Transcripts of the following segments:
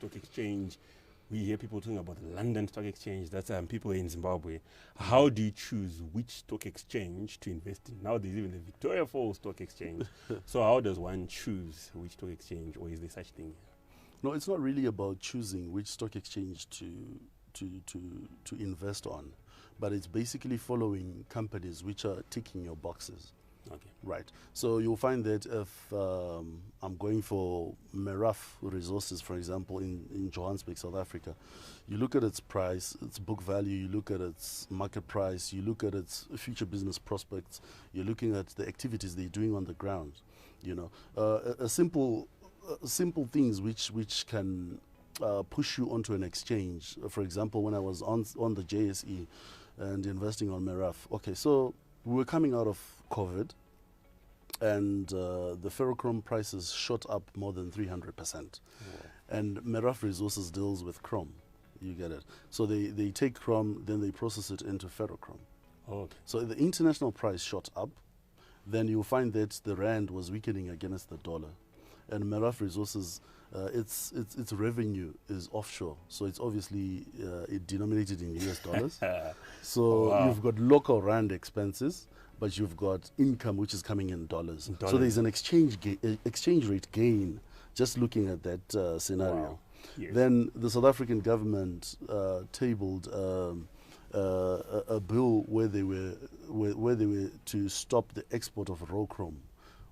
stock exchange. We hear people talking about the London Stock Exchange. That's people in Zimbabwe. How do you choose which stock exchange to invest in? Now there's even the Victoria Falls Stock Exchange. So how does one choose which stock exchange, or is there such thing? No, it's not really about choosing which stock exchange to invest on, but it's basically following companies which are ticking your boxes. Okay. Right. So you'll find that if I'm going for Merafe Resources, for example, in Johannesburg, South Africa, you look at its price, its book value, you look at its market price, you look at its future business prospects, you're looking at the activities they're doing on the ground. You know, simple things which can push you onto an exchange. For example, when I was on the JSE and investing on Merafe, okay, so we were coming out of COVID, and the ferrochrome prices shot up more than 300%. Wow. And Merafe Resources deals with chrome. You get it. So they take chrome, then they process it into ferrochrome. Okay. So the international price shot up. Then you'll find that the rand was weakening against the dollar. And Merafe Resources, its revenue is offshore, so it's obviously it denominated in US dollars. So you've got local rand expenses, but you've got income which is coming in dollars. So there's an exchange rate gain just looking at that scenario. Wow. Yes. Then the South African government tabled a bill where they were to stop the export of raw chrome,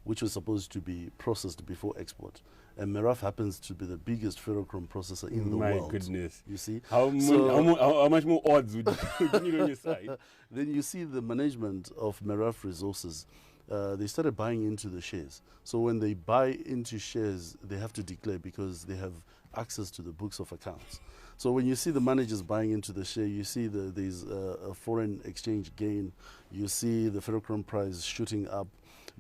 which was supposed to be processed before export. And Merafe happens to be the biggest ferrochrome processor in the world. My goodness. You see? How much more odds would you need on your side? Then you see the management of Merafe Resources. They started buying into the shares. So when they buy into shares, they have to declare because they have access to the books of accounts. So when you see the managers buying into the share, you see there's a foreign exchange gain. You see the ferrochrome price shooting up.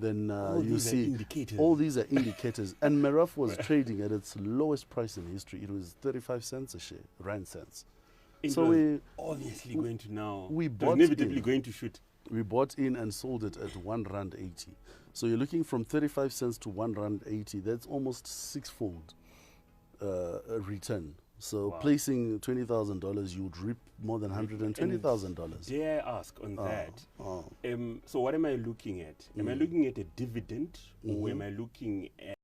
Then you see all these are indicators. And Merafe was trading at its lowest price in history. It was 35 cents a share, rand cents. So we obviously going to now. We bought inevitably going to shoot. We bought in and sold it at R1.80. So you're looking from 35 cents to R1.80. That's almost sixfold return. So placing $20,000, you would reap more than $120,000. Dare I ask on that? So what am I looking at? Am I looking at a dividend, or am I looking at